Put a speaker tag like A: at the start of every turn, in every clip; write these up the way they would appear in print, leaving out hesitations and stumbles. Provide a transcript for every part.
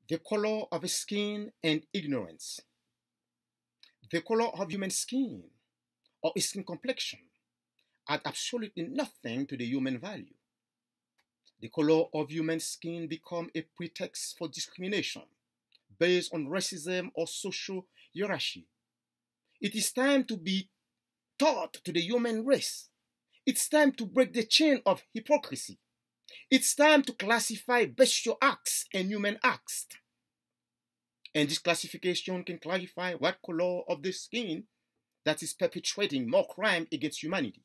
A: The color of skin and ignorance. The color of human skin or skin complexion add absolutely nothing to the human value. The color of human skin become a pretext for discrimination based on racism or social hierarchy. It is time to be taught to the human race. It's time to break the chain of hypocrisy. It's time to classify bestial acts and human acts. And this classification can clarify what color of the skin that is perpetrating more crime against humanity,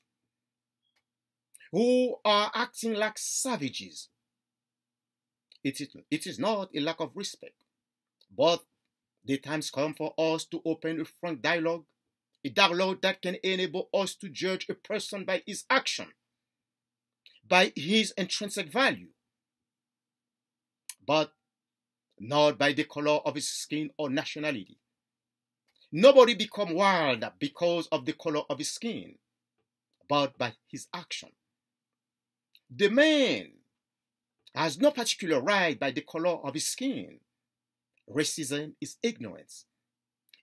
A: who are acting like savages. It is not a lack of respect, but the time's come for us to open a frank dialogue, a dialogue that can enable us to judge a person by his action, by his intrinsic value, but not by the color of his skin or nationality. Nobody becomes wild because of the color of his skin, but by his action. The man has no particular right by the color of his skin. Racism is ignorance.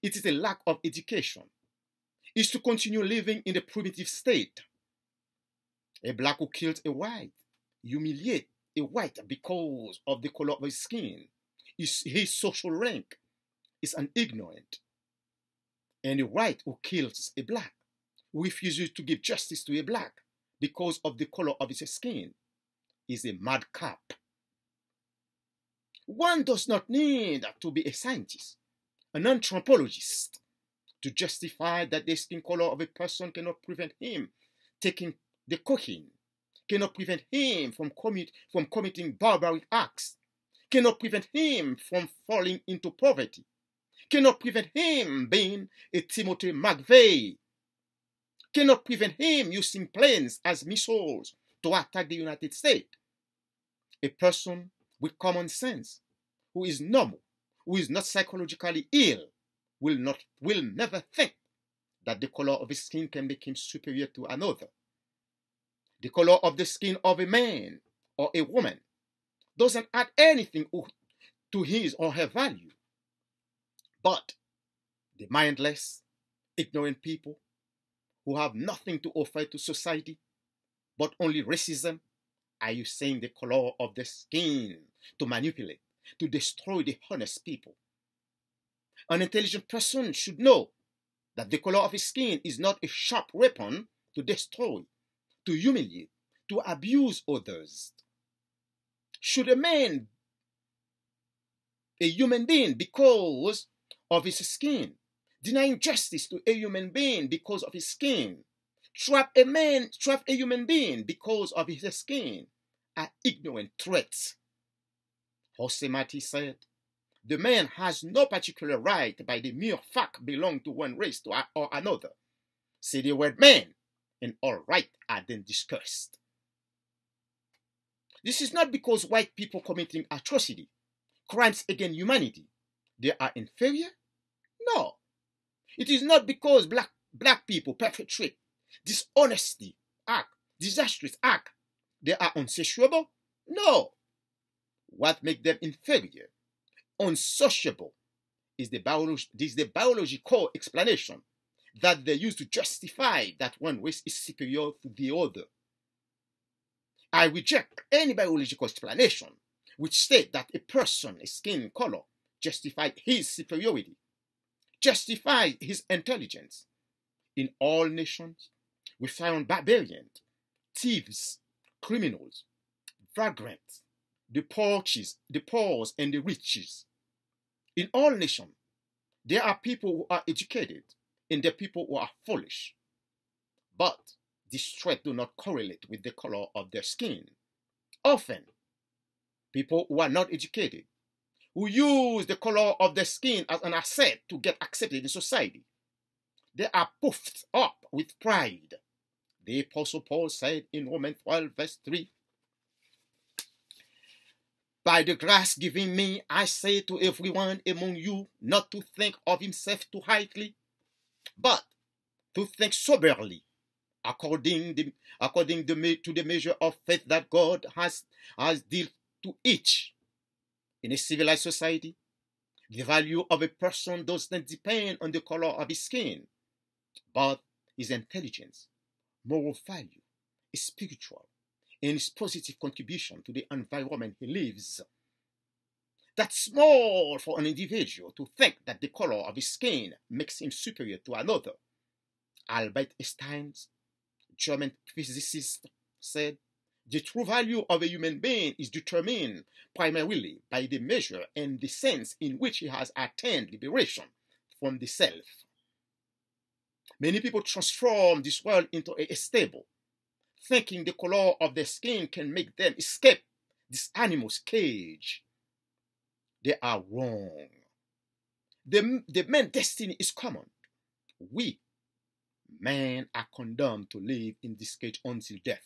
A: It is a lack of education. It's to continue living in the primitive state. A black who kills a white, humiliates a white because of the color of his skin. His social rank is an ignorant. And a white who kills a black, who refuses to give justice to a black because of the color of his skin, is a madcap. One does not need to be a scientist, an anthropologist, to justify that the skin color of a person cannot prevent him taking the cocaine, cannot prevent him from committing barbaric acts, cannot prevent him from falling into poverty, cannot prevent him being a Timothy McVeigh, cannot prevent him using planes as missiles to attack the United States. A person with common sense, who is normal, who is not psychologically ill, will never think that the color of his skin can make him superior to another. The color of the skin of a man or a woman doesn't add anything to his or her value. But the mindless, ignorant people who have nothing to offer to society but only racism are using the color of the skin to manipulate, to destroy the honest people. An intelligent person should know that the color of his skin is not a sharp weapon to destroy, to humiliate, to abuse others. Should a man, a human being, because of his skin, denying justice to a human being because of his skin, trap a human being because of his skin, are ignorant threats. Jose Marti said, the man has no particular right by the mere fact belong to one race or another. Say the word man, and all right are then discussed. This is not because white people committing atrocity, crimes against humanity, they are inferior. No. It is not because black people perpetrate dishonesty act, disastrous act, they are unsociable. No. What makes them inferior, unsociable, is the biological explanation that they use to justify that one race is superior to the other. I reject any biological explanation which states that a person's skin color justifies his superiority, justifies his intelligence. In all nations, we find barbarians, thieves, criminals, vagrants, the poor and the riches. In all nations, there are people who are educated and there are people who are foolish. But these traits do not correlate with the color of their skin. Often, people who are not educated, who use the color of their skin as an asset to get accepted in society, they are puffed up with pride. The Apostle Paul said in Romans 12, verse 3, by the grace given me, I say to everyone among you not to think of himself too highly, but to think soberly, according to the measure of faith that God has dealt to each. In a civilized society, the value of a person does not depend on the color of his skin, but his intelligence, moral value, his spiritual, and his positive contribution to the environment he lives. That's small for an individual to think that the color of his skin makes him superior to another. Albert Einstein, German physicist, said, "The true value of a human being is determined primarily by the measure and the sense in which he has attained liberation from the self." Many people transform this world into a stable, thinking the color of their skin can make them escape this animal's cage. They are wrong. The man's destiny is common. We, men, are condemned to live in this cage until death.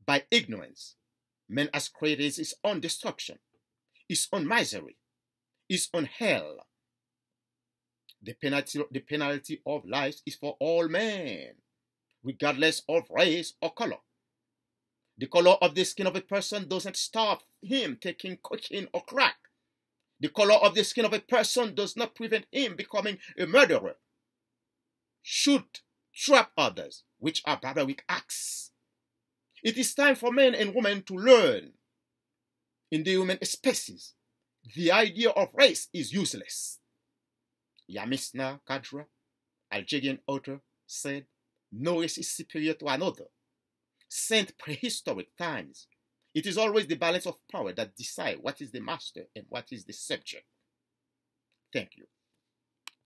A: By ignorance, man has created his own destruction, his own misery, his own hell. The penalty of life is for all men, regardless of race or color. The color of the skin of a person doesn't stop him taking cocaine or crack. The color of the skin of a person does not prevent him becoming a murderer, shoot, trap others, which are barbaric acts. It is time for men and women to learn. In the human species, the idea of race is useless. Yamisna Kadra, Algerian author, said, "No race is superior to another. Since prehistoric times, it is always the balance of power that decides what is the master and what is the subject." Thank you.